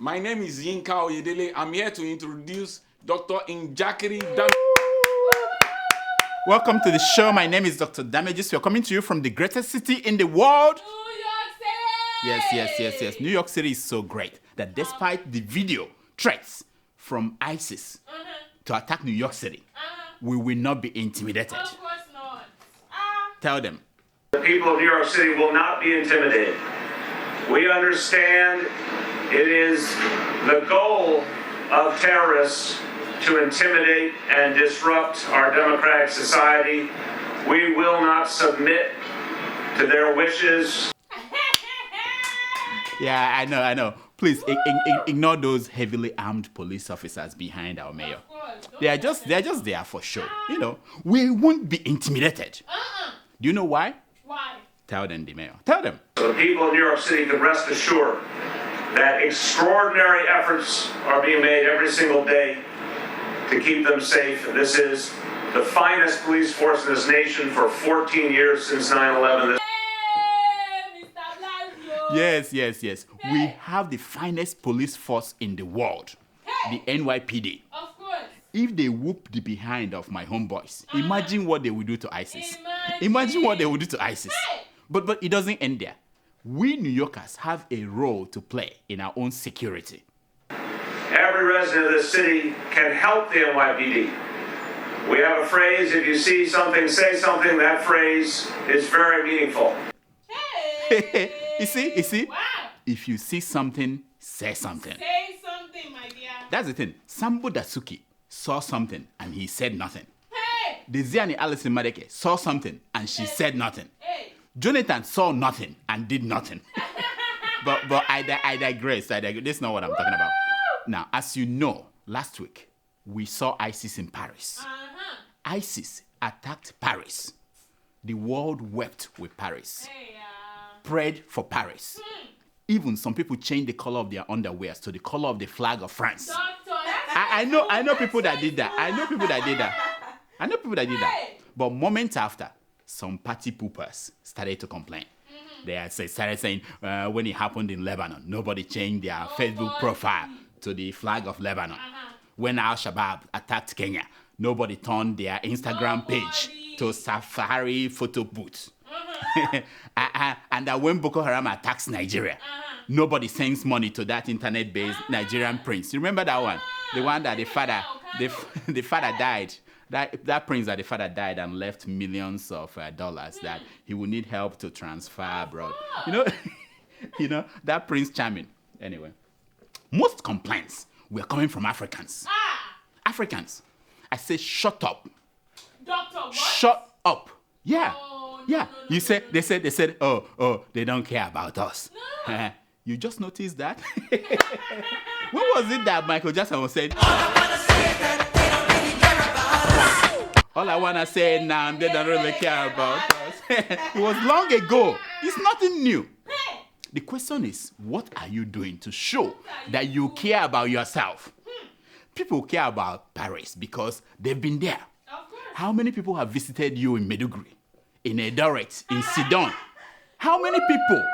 My name is Yinka Oyedele. I'm here to introduce Dr. Injakiri. Welcome to the show. My name is Dr. Damages. We're coming to you from the greatest city in the world. New York City! Yes. New York City is so great that despite the video threats from ISIS to attack New York City, we will not be intimidated. Of course not. Tell them. The people of New York City will not be intimidated. We understand it is the goal of terrorists to intimidate and disrupt our democratic society. We will not submit to their wishes. Yeah, I know. Please ignore those heavily armed police officers behind our mayor. They're just there for show. You know, we won't be intimidated. Do you know why? Why? Tell them, the mayor. Tell them. So the people of New York City can rest assured that extraordinary efforts are being made every single day to keep them safe. This is the finest police force in this nation for 14 years since 9/11. Yes. We have the finest police force in the world, the NYPD. Of course. If they whoop the behind of my homeboys, imagine what they will do to ISIS. Imagine what they will do to ISIS. But it doesn't end there. We New Yorkers have a role to play in our own security. Every resident of this city can help the NYPD. We have a phrase, if you see something, say something. That phrase is very meaningful. Hey. You see? Wow. If you see something, say something. Say something, my dear. That's the thing. Sambo Dasuki saw something and he said nothing. Hey. Desiani Alison Madeke saw something and she said nothing. Hey. Jonathan saw nothing and did nothing. but I digress. This is not what I'm talking about. Now, as you know, last week, we saw ISIS in Paris. ISIS attacked Paris. The world wept with Paris. Hey, Prayed for Paris. Even some people changed the color of their underwear to the color of the flag of France. Doctor, I know people that did that. I know people that did that. But moments after, some party poopers started to complain. They started saying, when it happened in Lebanon, nobody changed their Facebook profile to the flag of Lebanon. When Al-Shabaab attacked Kenya, nobody turned their Instagram page to Safari photo booth. And that when Boko Haram attacks Nigeria, nobody sends money to that internet-based Nigerian prince. You remember that one? The one that the father died. That prince that the father died and left millions of dollars that he would need help to transfer abroad. You know that Prince Charming. Anyway, most complaints were coming from Africans. Africans. I say, shut up. Doctor, what? Shut up. Yeah. No, They said, oh, they don't care about us. No. You just noticed that? When was it that Michael Jackson was saying, all I want to say now, they don't really care about us. It was long ago. It's nothing new. The question is, what are you doing to show that you care about yourself? People care about Paris because they've been there. Of course. How many people have visited you in Maiduguri, in Edoret, in Sidon? How many people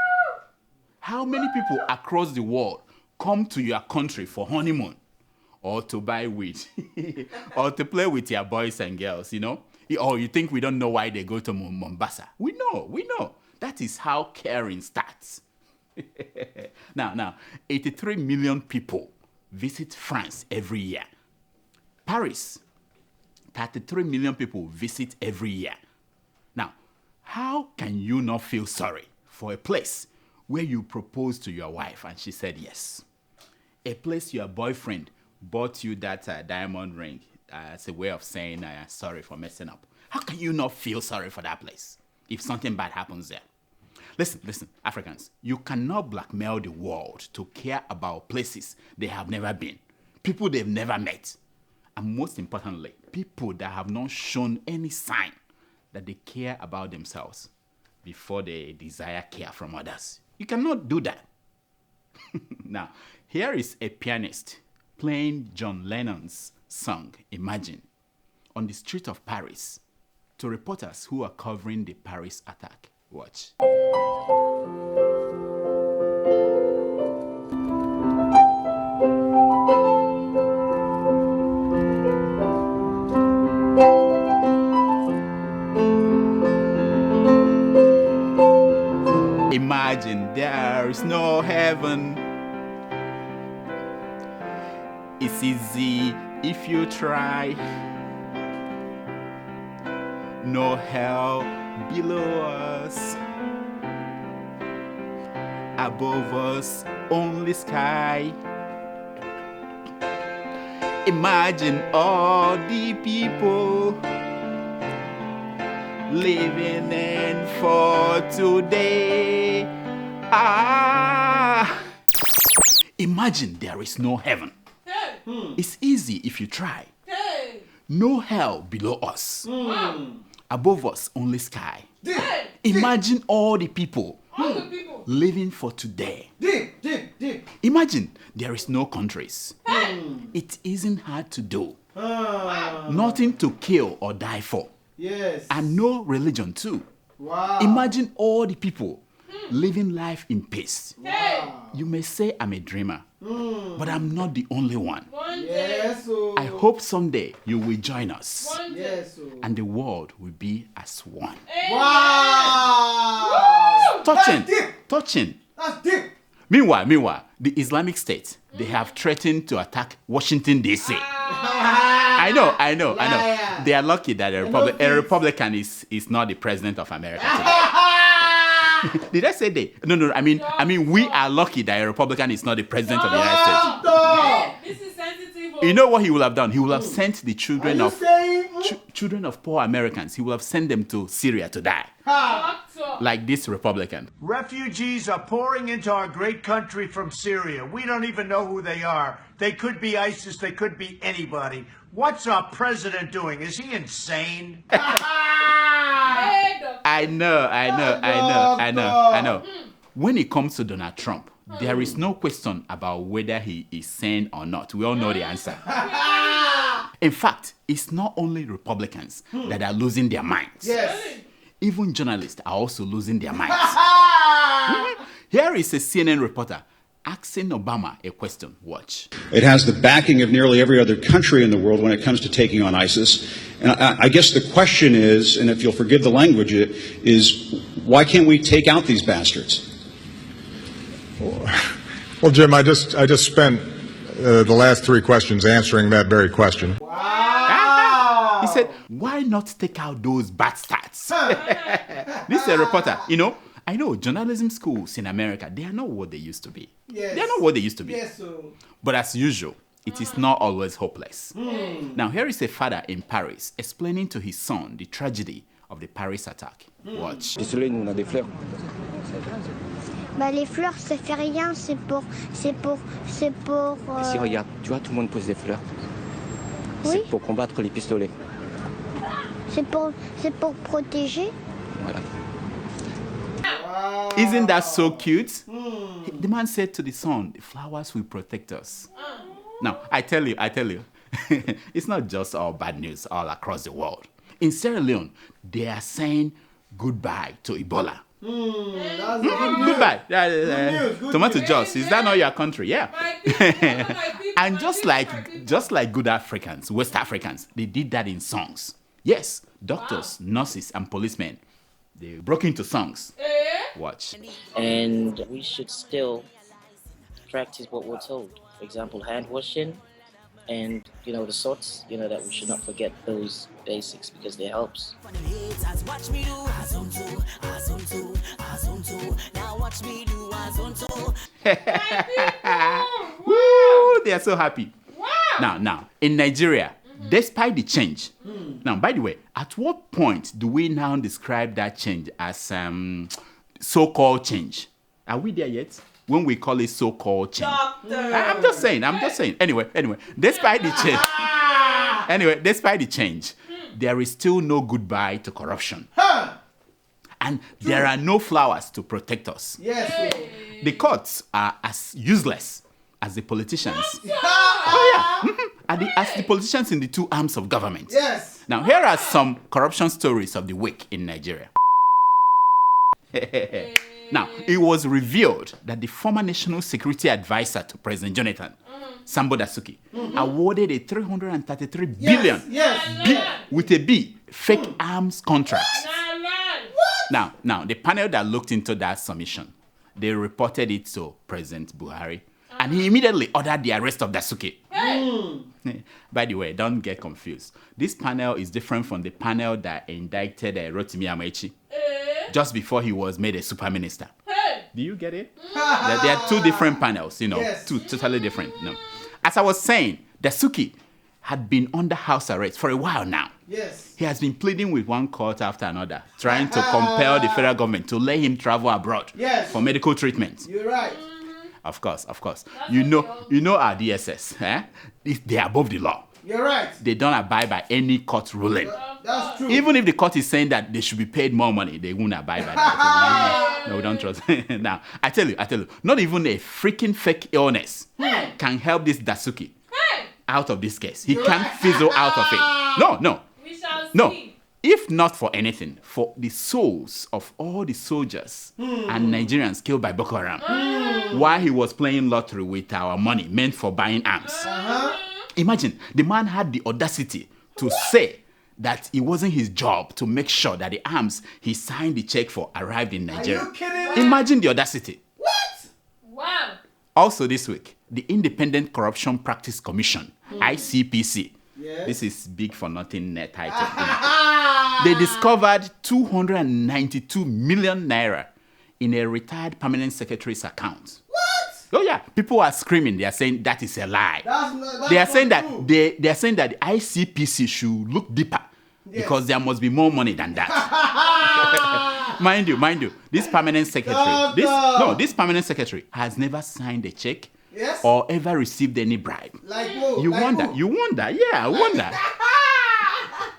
across the world come to your country for honeymoon or to buy weed or to play with your boys and girls, Or you think we don't know why they go to Mombasa? We know. That is how caring starts. Now, 83 million people visit France every year. Paris, 33 million people visit every year. Now, how can you not feel sorry for a place where you proposed to your wife and she said yes? A place your boyfriend bought you that diamond ring as a way of saying sorry for messing up. How can you not feel sorry for that place if something bad happens there? Listen, Africans, you cannot blackmail the world to care about places they have never been, people they've never met, and most importantly, people that have not shown any sign that they care about themselves before they desire care from others. You cannot do that. Now, here is a pianist playing John Lennon's song, Imagine, on the street of Paris to reporters who are covering the Paris attack. Watch. It's easy if you try. No hell below us. Above us, only sky. Imagine all the people living in for today. Imagine there is no heaven. Hey. It's easy if you try. Hey. No hell below us. Above us, only sky. Hey. Imagine all the people All the people. living for today. Deep. Imagine there is no countries. Hey. It isn't hard to do. Nothing to kill or die for. Yes. And no religion too. Wow. Imagine all the people living life in peace. Hey. You may say I'm a dreamer, but I'm not the only one. One day. Yes. Oh. I hope someday you will join us One day. Yes. Oh. and the world will be as one. Amen. Wow. Touching. That's deep. Touching. That's deep. Meanwhile, the Islamic State, they have threatened to attack Washington, D.C. I know. Liar. They are lucky that a Republican is not the president of America today. Did I say they? No. I mean, we are lucky that a Republican is not the president of the United States. Stop. This is sensitive. You know what he will have done? He will have sent the Are children you of saying? children of poor Americans. He will have sent them to Syria to die, Doctor. like this Republican. Refugees are pouring into our great country from Syria. We don't even know who they are. They could be ISIS, they could be anybody. What's our president doing? Is he insane? Hey, doctor. I know. When it comes to Donald Trump, there is no question about whether he is sane or not. We all know the answer. In fact, it's not only Republicans that are losing their minds. Yes. Even journalists are also losing their minds. Here is a CNN reporter asking Obama a question. Watch. It has the backing of nearly every other country in the world when it comes to taking on ISIS. And I guess the question is, and if you'll forgive the language, is why can't we take out these bastards? Well, Jim, I just spent the last three questions answering that very question. He said, why not take out those bastards? This is a reporter. I know journalism schools in America, they are not what they used to be. Yes. They are not what they used to be. Yes. So. But as usual, it is not always hopeless. Now, here is a father in Paris explaining to his son the tragedy of the Paris attack. Watch. Le soleil, nous on a des fleurs. Bah, les fleurs, ça fait rien, c'est pour. Ici, regarde, tu vois, tout le monde pose des fleurs. Oui. C'est pour combattre les pistolets. C'est pour protéger. Voilà. Isn't that so cute? The man said to the son, the flowers will protect us. Now, I tell you, it's not just all bad news all across the world. In Sierra Leone, they are saying goodbye to Ebola. That's good news. Goodbye. Good Tomato news. Juice, is that not your country? Yeah. My people, And just like good Africans, West Africans, they did that in songs. Yes, doctors, nurses, and policemen, they broke into songs. Watch. And we should still practice what we're told. For example, hand washing and, the sorts, that we should not forget those basics because they helps. Woo, they are so happy. Wow. Now, in Nigeria, despite the change, now, by the way, at what point do we now describe that change as so-called change? Are we there yet? When we call it so-called change. I'm just saying. Anyway, despite the change, there is still no goodbye to corruption. And there are no flowers to protect us. Yes. The courts are as useless as the politicians. As the politicians in the two arms of government. Yes. Now, here are some corruption stories of the week in Nigeria. Now, it was revealed that the former National Security Advisor to President Jonathan, Sambo Dasuki, awarded a 333 billion with a B fake arms contract. Now, the panel that looked into that submission, they reported it to President Buhari, and he immediately ordered the arrest of Dasuki. By the way, don't get confused. This panel is different from the panel that indicted Rotimi Amaechi just before he was made a super minister. Do you get it? There are two different panels, Yes. two totally different. No. As I was saying, Dasuki had been under house arrest for a while now. Yes. He has been pleading with one court after another, trying to compel the federal government to let him travel abroad for medical treatment. You're right. Of course. You know our DSS, they are above the law. You're right. They don't abide by any court ruling. That's true. Even if the court is saying that they should be paid more money, they won't abide by that. No, we don't trust. Now, I tell you, not even a freaking fake illness can help this Dasuki out of this case. He can't fizzle out of it. No. We shall see. No. If not for anything, for the souls of all the soldiers and Nigerians killed by Boko Haram while he was playing lottery with our money meant for buying arms. Imagine, the man had the audacity to say that it wasn't his job to make sure that the arms he signed the check for arrived in Nigeria. Are you kidding me? Imagine the audacity. What? Wow. Also this week, the Independent Corruption Practice Commission, ICPC, this is big for nothing net item. They discovered 292 million naira in a retired permanent secretary's account. What? Oh yeah, people are screaming. They are saying that is a lie. That's They are saying not that true. they are saying that the ICPC should look deeper because there must be more money than that. mind you, this permanent secretary, this permanent secretary has never signed a check or ever received any bribe. Like who? You Like wonder, who? yeah, I wonder.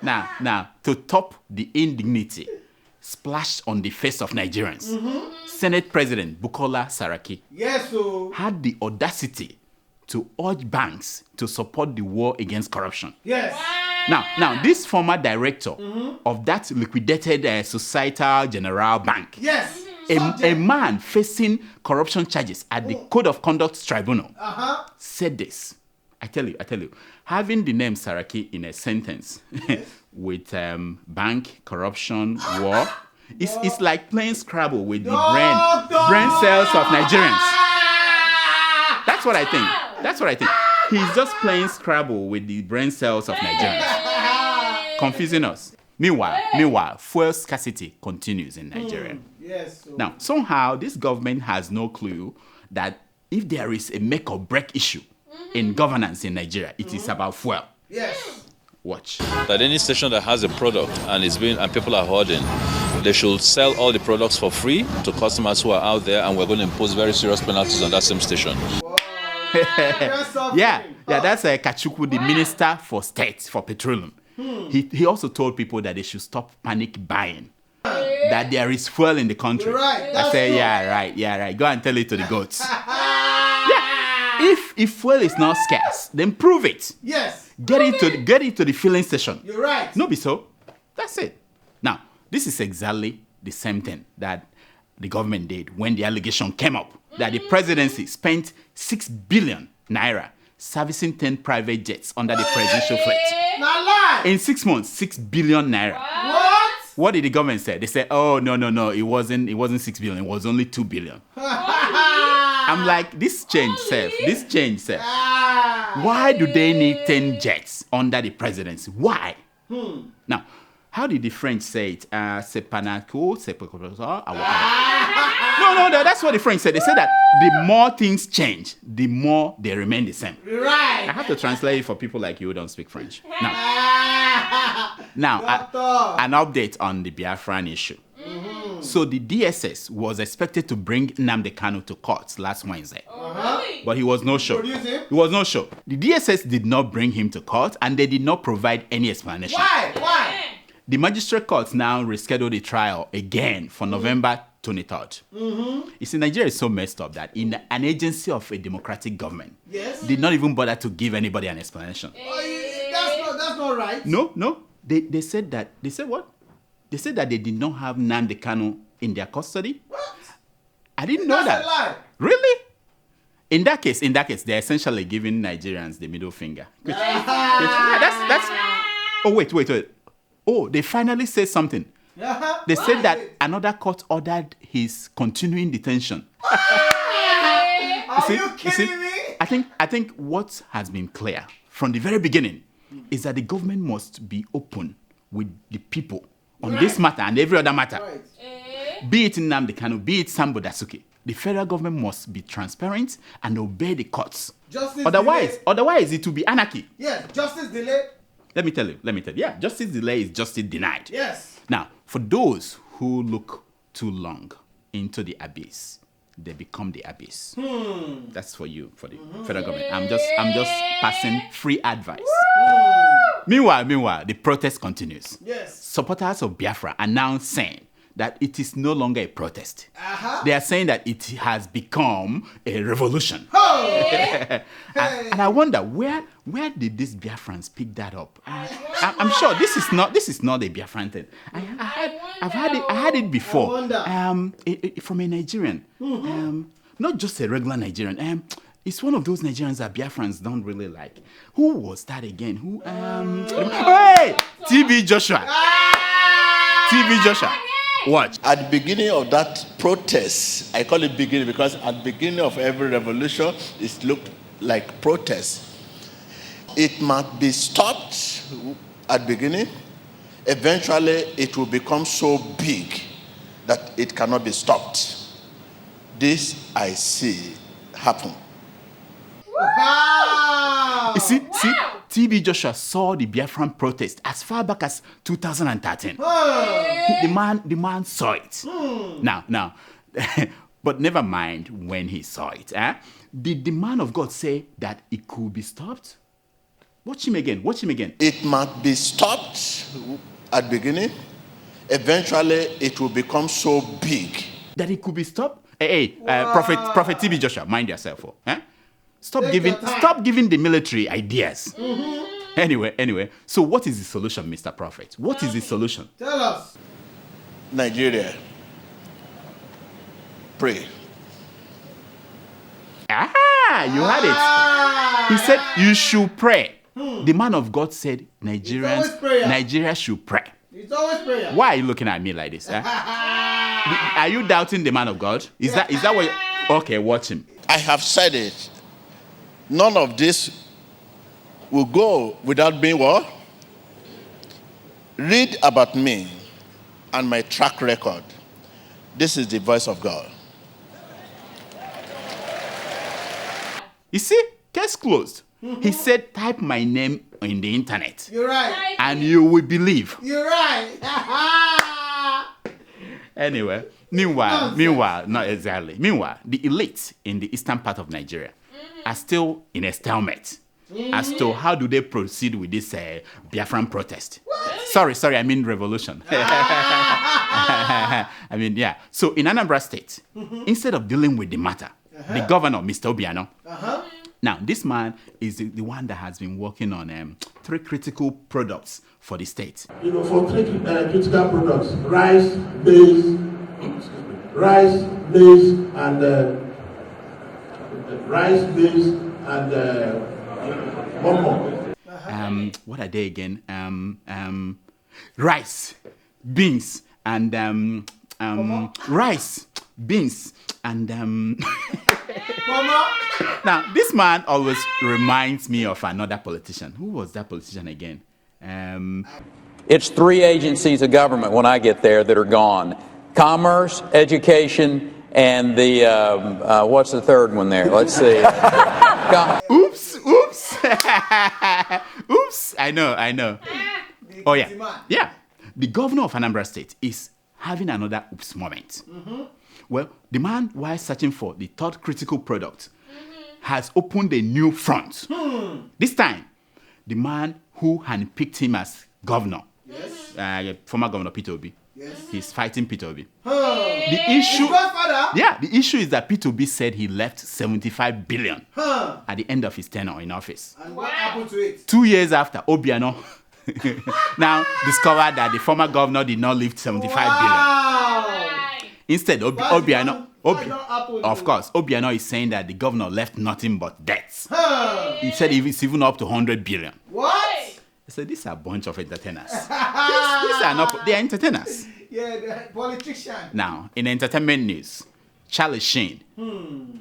Now, to top the indignity splashed on the face of Nigerians, Senate President Bukola Saraki Yes, so. had the audacity to urge banks to support the war against corruption. Yes. Now, this former director of that liquidated Societal General Bank, Yes. a man facing corruption charges at the Code of Conduct Tribunal, said this. I tell you, having the name Saraki in a sentence with bank, corruption, war, it's like playing Scrabble with the brain cells of Nigerians. That's what I think. He's just playing Scrabble with the brain cells of Nigerians, confusing us. Meanwhile, fuel scarcity continues in Nigeria. Yes. So. Now, somehow, this government has no clue that if there is a make or break issue in governance in Nigeria, it is about fuel. Yes. Watch. That any station that has a product and people are hoarding, they should sell all the products for free to customers who are out there, and we're going to impose very serious penalties on that same station. Yeah, that's Kachukwu, the Minister for State for Petroleum. He also told people that they should stop panic buying. That there is fuel in the country. You're right. I say, yeah, right. Go and tell it to the goats. If fuel is not scarce, then prove it. Yes. Get it to the filling station. You're right. No be so. That's it. Now, this is exactly the same thing that the government did when the allegation came up that the presidency spent 6 billion naira servicing 10 private jets under the presidential fleet. Not lie. In 6 months, 6 billion naira. What? What did the government say? They said, oh, no, it wasn't 6 billion, it was only 2 billion. I'm like, this change, sir. Why do they need 10 jets under the presidency? Why? Now, how did the French say it? No, that's what the French said. They said that the more things change, the more they remain the same. Right. I have to translate it for people like you who don't speak French. Now, an update on the Biafran issue. So the DSS was expected to bring Nnamdi Kanu to court last Wednesday. But he was no show. The DSS did not bring him to court, and they did not provide any explanation. Why? The magistrate court now rescheduled the trial again for November 23rd. You see, Nigeria is so messed up that in an agency of a democratic government, did not even bother to give anybody an explanation. That's not right. No. They said that. They said what? They said that they did not have Nnamdi Kanu in their custody. What? I didn't know that. That's a lie. Really? In that case, they're essentially giving Nigerians the middle finger. That's. Oh wait. Oh, they finally said something. They said that another court ordered his continuing detention. You you kidding me? I think what has been clear from the very beginning is that the government must be open with the people on this matter and every other matter. Right. Be it Nnamdi Kanu, be it Dasuki. The federal government must be transparent and obey the courts. Justice Otherwise, it will be anarchy. Yes, justice delayed. Let me tell you. Yeah, justice delay is justice denied. Yes. Now, for those who look too long into the abyss, they become the abyss. That's for you, for the federal government. I'm just passing free advice. Meanwhile, the protest continues. Yes. Supporters of Biafra are now saying that it is no longer a protest. They are saying that it has become a revolution. And I wonder where did these Biafrans pick that up? I'm sure this is not a Biafran thing. I've had it before. From a Nigerian, not just a regular Nigerian. It's one of those Nigerians that Biafrans don't really like. Who was that again? Hey, T.B. Joshua. T.B. Joshua. Watch. At the beginning of that protest, I call it beginning because at the beginning of every revolution, it looked like protest. It might be stopped at the beginning. Eventually, it will become so big that it cannot be stopped. This I see happen. Wow. You see, T.B. Joshua saw the Biafran protest as far back as 2013. The man saw it. Now, but never mind when he saw it. Did the man of God say that it could be stopped? Watch him again. It might be stopped at the beginning. Eventually, it will become so big that it could be stopped. Hey, Prophet T.B. Joshua, mind yourself. Stop giving the military ideas. Anyway, so what is the solution, Mr. Prophet? What is the solution? Tell us. Nigeria, pray. You had it. He said you should pray. The man of God said Nigeria should pray. It's always prayer. Why are you looking at me like this? Are you doubting the man of God? Is that what? Okay, watch him. I have said it. None of this will go without being what? Read about me and my track record. This is the voice of God. You see, case closed. He said, type my name in the internet. You're right. And you will believe. You're right. Anyway, meanwhile, not exactly. Meanwhile, the elite in the eastern part of Nigeria are still in a stalemate as to how do they proceed with this Biafran protest. Sorry, I mean revolution. So in Anambra State, instead of dealing with the matter, the governor, Mr. Obiano, now this man is the one that has been working on 3 critical products for the state. For 3 critical products: rice, maize, and one more. What are they again? Rice, beans, and rice, beans, and Now, this man always reminds me of another politician. Who was that politician again? It's 3 agencies of government when I get there that are gone: commerce, education, and the what's the third one there? Let's see. Oops. Oops. I know. Oh yeah. The governor of Anambra State is having another oops moment. Well, the man, while searching for the 3rd critical product, has opened a new front. This time, the man who handpicked him as governor, former governor P.T.B, he's fighting P.T.B. The issue is that P.T.B said he left 75 billion at the end of his tenure in office. And what happened to it? 2 years after, Obiano now discovered that the former governor did not leave 75 billion. Instead, Obiano, Obiano is saying that the governor left nothing but debts. He said it's even up to 100 billion. What? I said, these are a bunch of entertainers. These are not, they are entertainers. Yeah, the politician. Now, in entertainment news, Charlie Sheen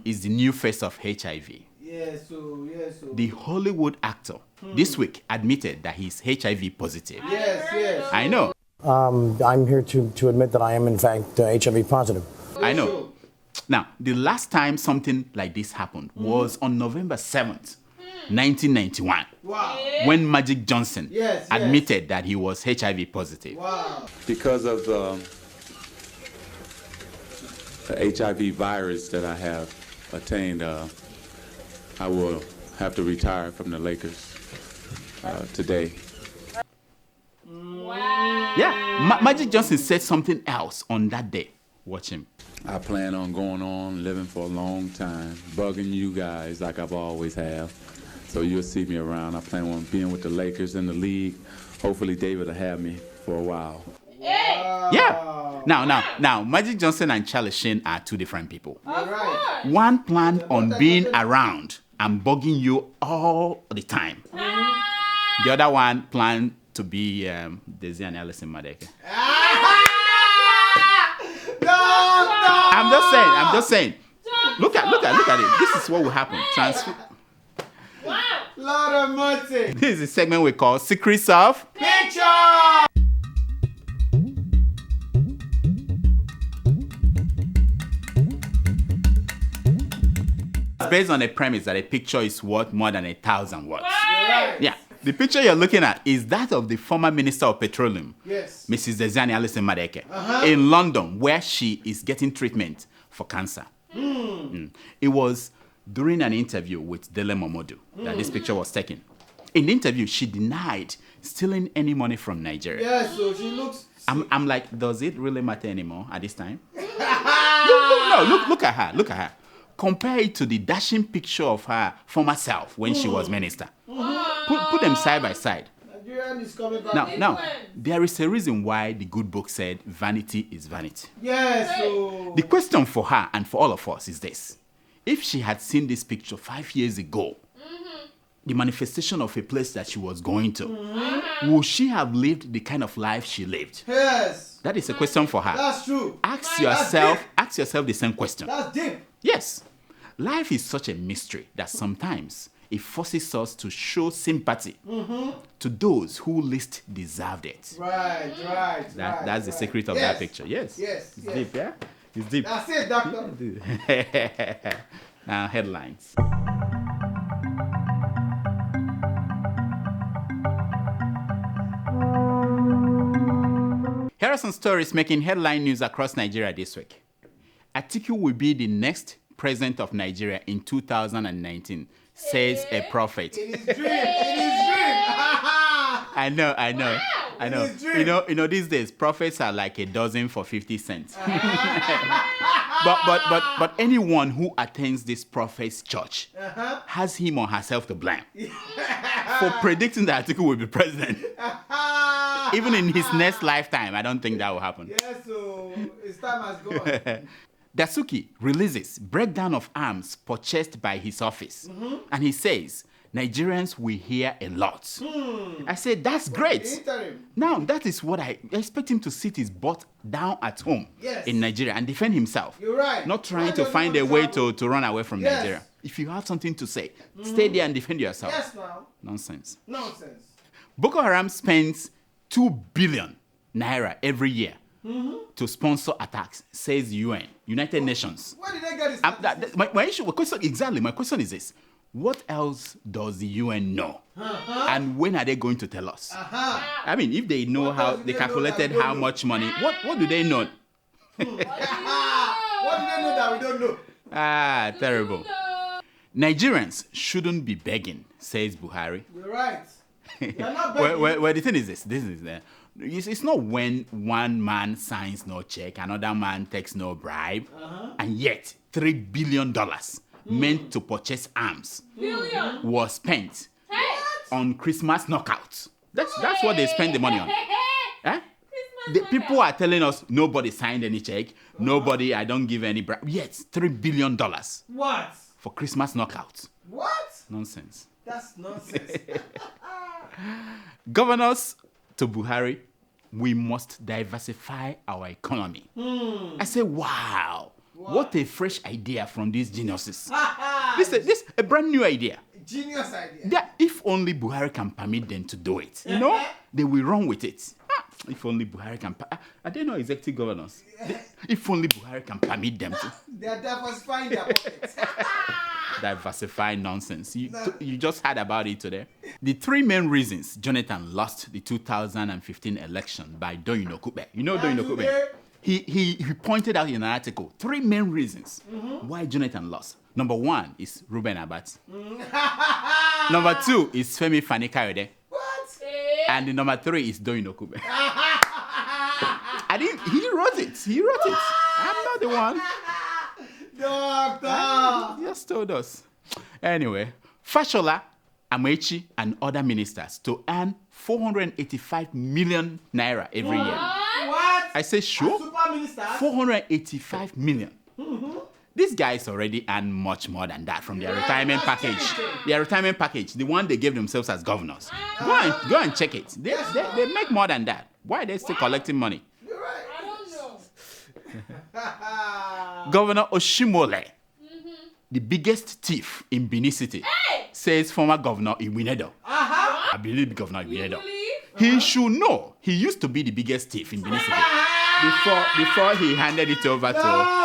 is the new face of HIV. Yes, so. The Hollywood actor this week admitted that he's HIV positive. Yes. I know. I'm here to admit that I am, in fact, HIV positive. I know. Now, the last time something like this happened was on November 7th, 1991. Wow. When Magic Johnson admitted that he was HIV positive. Wow. Because of the HIV virus that I have attained, I will have to retire from the Lakers today. Wow. Yeah, Magic Johnson said something else on that day. Watch him. I plan on going on living for a long time, bugging you guys like I've always have. So you'll see me around. I plan on being with the Lakers in the league. Hopefully David will have me for a while. Yeah. Now, Magic Johnson and Charlie Sheen are two different people. Right. One planned on being around and bugging you all the time. The other one planned to be Desi and Alison Madeke. No. I'm just saying. Look at it. This is what will happen. Lord of mercy. This is a segment we call Secrets of Picture. It's based on a premise that a picture is worth more than 1,000 words. Right. Yeah. The picture you're looking at is that of the former Minister of Petroleum, Yes. Mrs. Desiani Alison Madeke, in London, where she is getting treatment for cancer. It was during an interview with Dele Momodu that this picture was taken. In the interview, she denied stealing any money from Nigeria. Yes, so she looks. I'm like, does it really matter anymore at this time? Look at her. Look at her. Compare it to the dashing picture of her former self when she was minister. Put them side by side. Nigerian is coming back. Now, there is a reason why the good book said vanity is vanity. Yes, so. The question for her and for all of us is this. If she had seen this picture 5 years ago, the manifestation of a place that she was going to, would she have lived the kind of life she lived? Yes. That is a question for her. That's true. Ask yourself the same question. That's deep. Yes. Life is such a mystery that sometimes it forces us to show sympathy to those who least deserved it. Right. That's the secret of that picture. Yes. Yes. It's deep, yeah? It's deep. That's it, doctor. Now, headlines. Here are some stories making headline news across Nigeria this week. Atiku will be the next president of Nigeria in 2019, says a prophet. In his dream. I know. You know, these days prophets are like a dozen for 50 cents. But anyone who attends this prophet's church has him or herself to blame for predicting that Atiku will be president. Even in his next lifetime, I don't think that will happen. Yes, so his time has gone. Dasuki releases breakdown of arms purchased by his office. And he says, Nigerians will hear a lot. I said, that's great. Now, that is what I expect him to sit his butt down at home in Nigeria and defend himself. You're right. Not trying to find a way to run away from Nigeria. If you have something to say, stay there and defend yourself. Yes, now. Nonsense. Boko Haram spends 2 billion naira every year to sponsor attacks, says UN, United Nations. Where did they get this? My question is this. What else does the UN know? And when are they going to tell us? I mean, if they know how they calculated how much money, what do they know? What do they know that we don't know? Terrible. Nigerians shouldn't be begging, says Buhari. You're right. They're not begging. Well, the thing is this. It's not when one man signs no check, another man takes no bribe, and yet $3 billion meant to purchase arms was spent on Christmas knockouts. That's what they spend the money on. The people are telling us nobody signed any check, I don't give any bribe. Yet $3 billion. What? For Christmas knockouts. What? Nonsense. That's nonsense. Governors to Buhari, we must diversify our economy. I say, wow. What a fresh idea from these geniuses. This a brand new idea. Genius idea. That if only Buhari can permit them to do it, they will run with it. If only Buhari can. Are they not executive governors? If only Buhari can permit them to. They are diversifying their pockets. Diversify nonsense. You just heard about it today. The three main reasons Jonathan lost the 2015 election by Doyin Okupe. You know Doyin Okupe? He pointed out in an article 3 main reasons why Jonathan lost. Number 1 is Ruben Abati. Number 2 is Femi Fani-Kayode. What? And the number 3 is Doyin Okupe. He wrote it. I'm not the one. Doctor! He just told us. Anyway, Fashola, Amechi, and other ministers to earn 485 million naira every year. What? I say sure. Super minister? 485 million. These guys already earn much more than that from their retirement package. Their retirement package, the one they gave themselves as governors. Go and check it. They make more than that. Why are they still collecting money? You're right. I don't know. Governor Oshimole, the biggest thief in Benin City, says former Governor Iwinedo. I believe Governor Iwinedo. He should know. He used to be the biggest thief in Benin City before he handed it over to.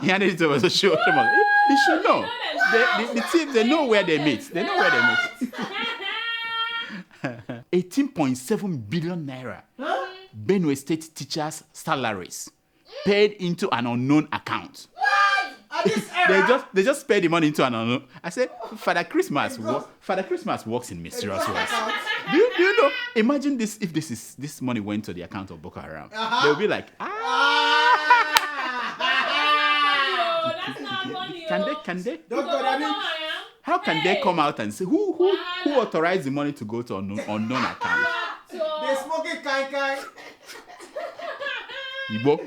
He handed it over to Oshimole. He should know. The thieves, they know where they meet. 18.7 billion naira. Benue State teachers' salaries paid into an unknown account. They just paid the money into an unknown. I said, Father Christmas works in mysterious ways. Do you know? Imagine this if this money went to the account of Boko Haram. They'll be like, That's not funny. Can they? How can they come out and say who authorized the money to go to unknown account? They smoking kai. Igbo.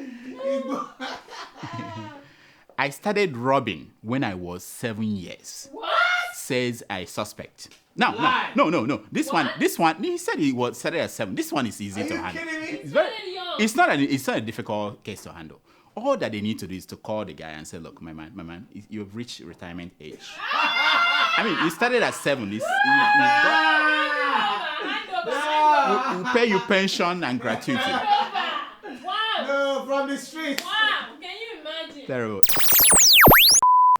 I started robbing when I was 7 years. What? Says a suspect. No. This one. He said he was started at 7. This one is easy to handle. It's not a difficult case to handle. All that they need to do is to call the guy and say, look, my man, you've reached retirement age. I mean, you started at 7. We'll pay you pension and gratuity. Wow. No, from the streets. Wow. Can you imagine? Terrible.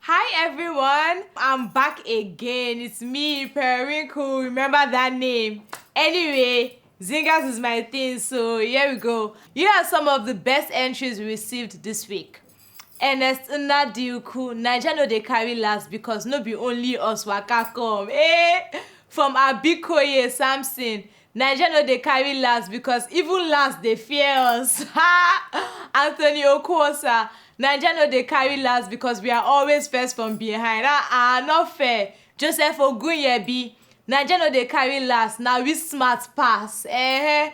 Hi everyone, I'm back again. It's me, Periwinkle. Remember that name? Anyway, Zingas is my thing, so here we go. Here are some of the best entries we received this week. Ernest Nnamdi Kanu, Naija no dey carry last because no be only us waka come. From Abikoye Samson, Naija no dey carry last because even last they fear us. Anthony Okosa, Naija no dey carry last because we are always first from behind. Not fair. Joseph Ogunyebi, Naija no dey carry last, now we smart pass. Fatai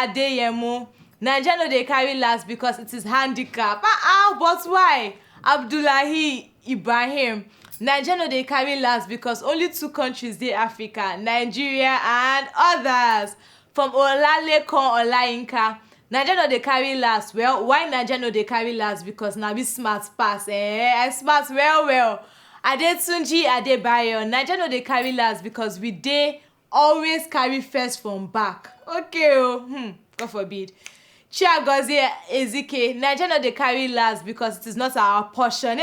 Adeyemo, Naija no dey carry last because it is handicap. But why? Abdullahi Ibrahim, Naija no dey carry last because only 2 countries dey Africa, Nigeria and others. From Olalekan Olayinka, Naija no dey carry last. Well, why Naija no dey carry last? Because now we smart pass. I smart well. Adetunji Adebayo, Naija no dey carry last because we dey always carry first from back. Okay, God forbid. Chiagozie Ezike, Naija no dey carry last because it is not our portion.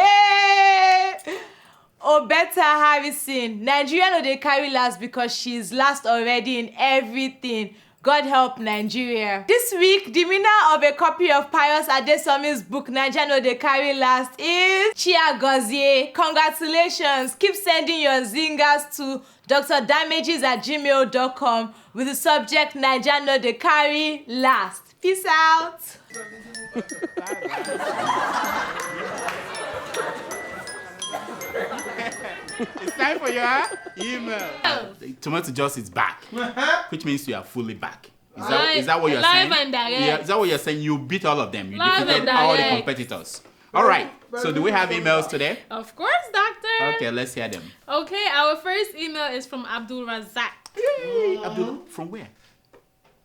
Obeta Harrison, Nigeria no dey carry last because she is last already in everything. God help Nigeria. This week, the winner of a copy of Pius Adesomi's book, Naija no dey carry last, is Chiagozie. Congratulations. Keep sending your zingers to drdamages@gmail.com with the subject Naija no dey carry last. Peace out. It's time for your email. Tomato Juice is back, which means you are fully back. Is that what you're saying? Live and direct. Yeah, is that what you're saying? You beat all of them. You Live defeated and all the direct. competitors. All right. So do we have emails today? Of course, doctor. Okay, let's hear them. Okay, our first email is from Abdul Razak. Hey, Abdul, from where?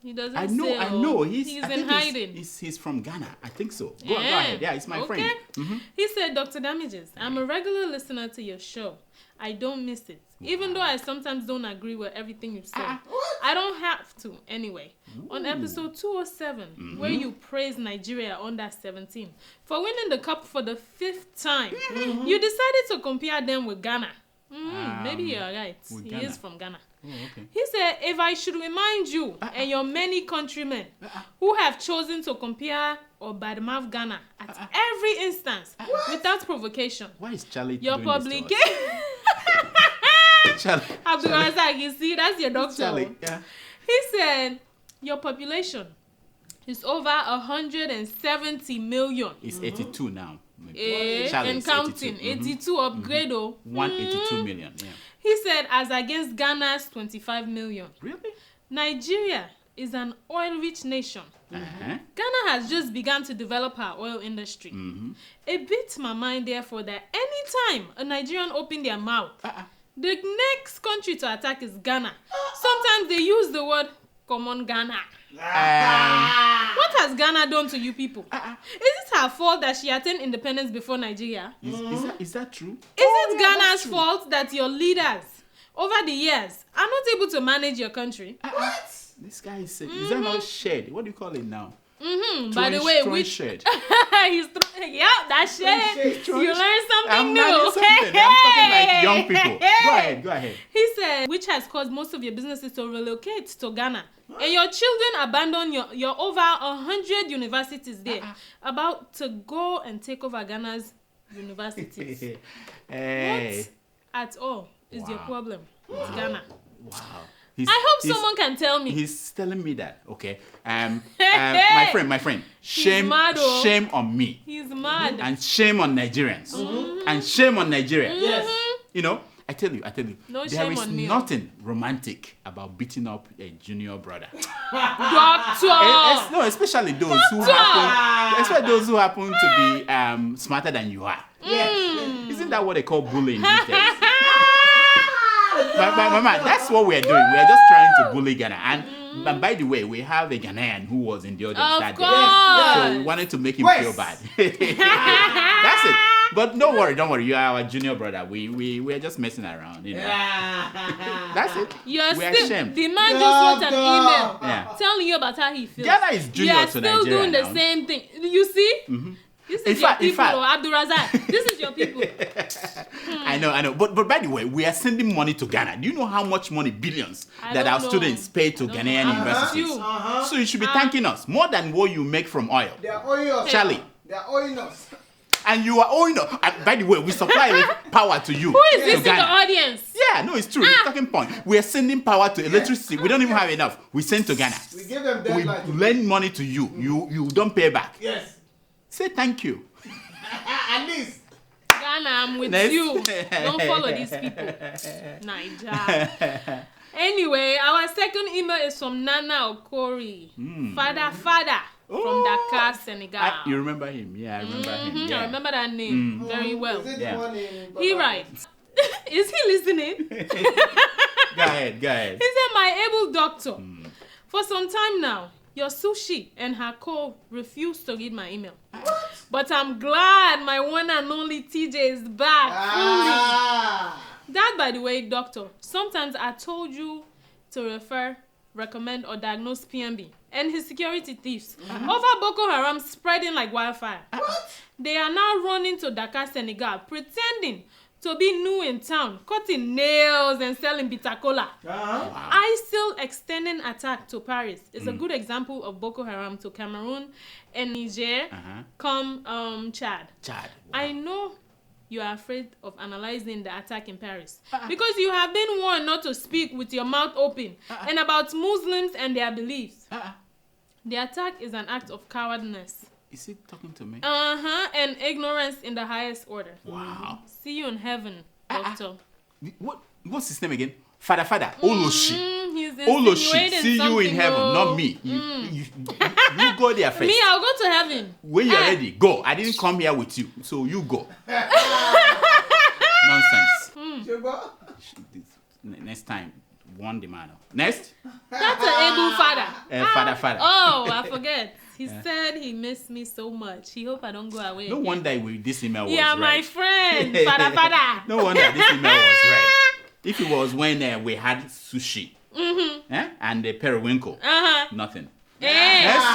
He doesn't I know, say. I know. He's in hiding. He's from Ghana. I think so. Go ahead. Yeah, he's my friend. Mm-hmm. He said, Dr. Damages, I'm a regular listener to your show. I don't miss it. Even though I sometimes don't agree with everything you say. I don't have to anyway. On episode 207, where you praise Nigeria under 17 for winning the cup for the 5th time, you decided to compare them with Ghana. Maybe you're right. He is from Ghana. Oh, okay. He said, if I should remind you and your many countrymen who have chosen to compare or badmouth Ghana at every instance without provocation. Why is Charlie your doing public this to us? Charlie. You see, that's your doctor. Charlie, yeah. He said, your population is over 170 million. It's 82 now. And counting. 82 upgrade. 182 million, yeah. He said, as against Ghana's 25 million. Really? Nigeria is an oil-rich nation. Ghana has just begun to develop her oil industry. It beats my mind, therefore, that anytime a Nigerian open their mouth, the next country to attack is Ghana. Sometimes they use the word common Ghana. What has Ghana done to you people? Is it her fault that she attained independence before Nigeria? Is that true? Is it Ghana's fault that your leaders over the years are not able to manage your country? What? This guy is that not shed? What do you call it now? By the way, shed. That shed. You learned something new. I'm talking like young people. Go ahead. He said, which has caused most of your businesses to relocate to Ghana. And your children abandon your over 100 universities there, about to go and take over Ghana's universities. What at all is your problem with Ghana? Wow. I hope someone can tell me. He's telling me that. Okay. My friend. Shame on me. He's mad. And shame on Nigerians. And shame on Nigeria. Yes. You know, I tell you, no there is on me. nothing romantic about beating up a junior brother. Doctor! No, especially those who happen to be smarter than you are. Yes. Isn't that what they call bullying these days? Mama, that's what we're doing. We're just trying to bully Ghana. And by the way, we have a Ghanaian who was in the audience that day. So we wanted to make him feel bad. That's it. But don't worry. You are our junior brother. We're just messing around, you know. That's it. We're ashamed. The man just wrote an email telling you about how he feels. Ghana is junior to Nigeria. You're still doing the same thing. You see? This is your people, Abdurazak. This is your people. I know. But by the way, we are sending money to Ghana. Do you know how much money, billions, that our students pay to Ghanaian universities? So you should be thanking us more than what you make from oil. They are owing us. Charlie. They are owing us. And you are owing us. And by the way, we supply power to you. Who is this in the audience? Yeah, no, it's true. It's talking point. We are sending power to electricity. We don't even have enough. We send to Ghana. We give them deadline. We lend money to you. You don't pay back. Yes. Say thank you. At least. Ghana, I'm with you. Don't follow these people. Nigeria. Anyway, our second email is from Nana Okori. Father. From Dakar, Senegal. You remember him? Yeah, I remember him. Yeah. I remember that name very well. Is it the one in He writes. Is he listening? Go ahead. He said, my able doctor, for some time now, your sushi and her co refused to read my email. But I'm glad my one and only TJ is back fully. That, by the way, doctor, sometimes I told you to refer, recommend, or diagnose PMB and his security thieves over Boko Haram spreading like wildfire. They are now running to Dakar, Senegal, pretending to be new in town, cutting nails and selling bitter cola. ISIL extending attack to Paris is a good example of Boko Haram to Cameroon and Niger, Chad. Wow. I know you are afraid of analyzing the attack in Paris because you have been warned not to speak with your mouth open and about Muslims and their beliefs. The attack is an act of cowardness. Is he talking to me? And ignorance in the highest order. Wow. See you in heaven, doctor. What's his name again? Father. Oloshi. He's Oloshi. See you in heaven, not me. You go there first. Me, I'll go to heaven. When you're ready, go. I didn't come here with you, so you go. Nonsense. Next time, warn the man. Next. That's an able father. Father. Oh, I forget. He said he missed me so much. He hope I don't go away. No wonder this email was yeah, read. my friend. Father. No wonder this email was read. If it was when we had sushi and the periwinkle, nothing. Next.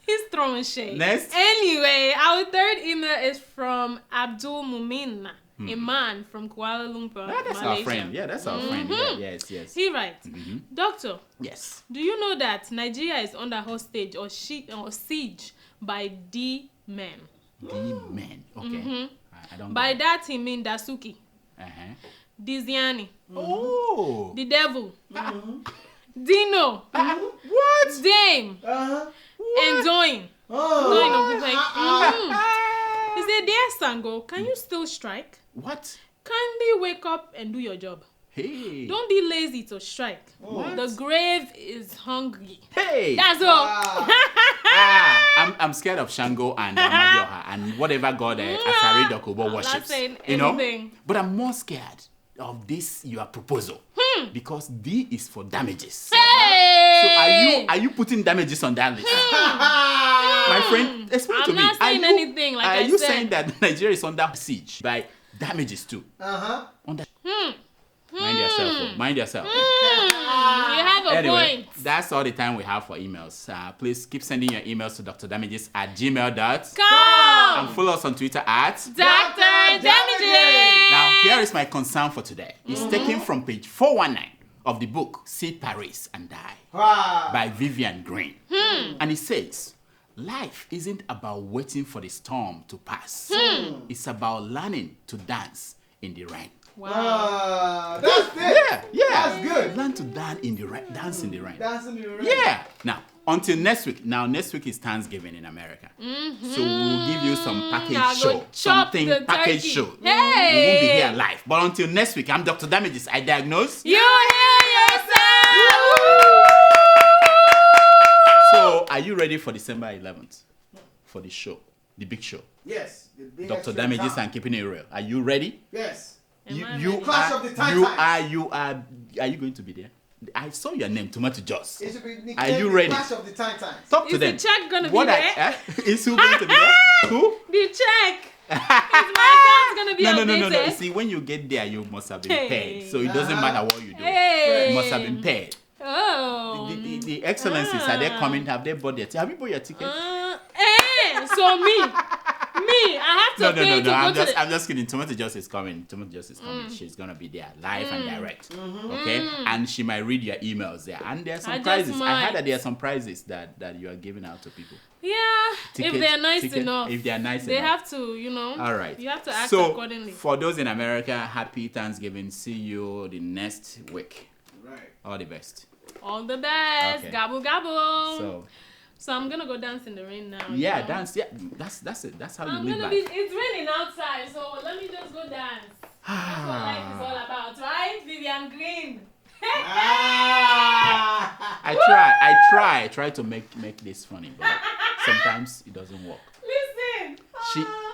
He's throwing shade. Next. Anyway, our third email is from Abdul Mumin, a man from Kuala Lumpur, that's Malaysia. our friend. Yeah, that's our friend. Yeah, yes. He writes, Doctor, yes. Do you know that Nigeria is under hostage or siege by D-men? D-men, okay. I don't by that he means Dasuki, Diziani, the devil, Dino, what? Dame, and Doin. Doin of the He said, dear Sango, can you still strike? What? Kindly wake up and do your job. Hey. Don't be lazy to strike. The grave is hungry. Hey. That's all. I'm scared of Shango and Amadioha and whatever god Asari Dokubo worships. You know? But I'm more scared of this your proposal. Because D is for damages. Hey. So are you putting damages on that list? My friend, explain to me. I'm not saying anything like I said. Are you saying that Nigeria is under siege by damages too? Mind yourself. You have a point. That's all the time we have for emails. Please keep sending your emails to drdamages@gmail.com. And follow us on Twitter at Dr. Damages. Now, here is my concern for today. It's taken from page 419 of the book See Paris and Die by Vivian Green. And it says, life isn't about waiting for the storm to pass. It's about learning to dance in the rain. Wow. That's it. Yeah. That's good. Learn to dance in the rain. Dance in the rain. Yeah. Now, until next week. Now, next week is Thanksgiving in America. So we'll give you some package show. Something package show. Hey. We won't be here live. But until next week, I'm Dr. Damages. I diagnose. You hear yourself. So, are you ready for December 11th? For the show. The big show. Yes. Dr. Damages and Keeping It Real. Are you ready? Yes. You Clash of the Titans. Are you going to be there? I saw your name, Tomato Joss. It should be Are you ready? Clash of the Titans. Talk to them. Is the check gonna be there? Is who going to be there? Who? The check. Is my account gonna be updated? No. You see, when you get there, you must have been paid. So it doesn't matter what you do. Hey. You must have been paid. Oh. The excellencies, are they coming? Have they bought their ticket? Have you bought your ticket? So me, I have to pay to go to I'm just kidding. Tomato Joss is coming. She's gonna be there live and direct. Okay, and she might read your emails there. And there are some prizes. I heard that there are some prizes that you are giving out to people. Yeah, if they're nice enough. If they're nice they enough. have to, All right. You have to act accordingly. For those in America, happy Thanksgiving. See you the next week. Right. All the best. All the best. Okay. Gobble gobble. So I'm gonna go dance in the rain now. Yeah, dance. Yeah, that's it. That's how you live life. It's raining outside, so let me just go dance. That's what life is all about, right? Vivian Green. I try to make this funny, but sometimes it doesn't work. Listen.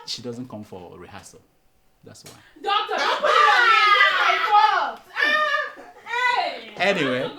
She doesn't come for rehearsal. That's why. Doctor, don't put it on me. It's not my fault. Hey. Anyway.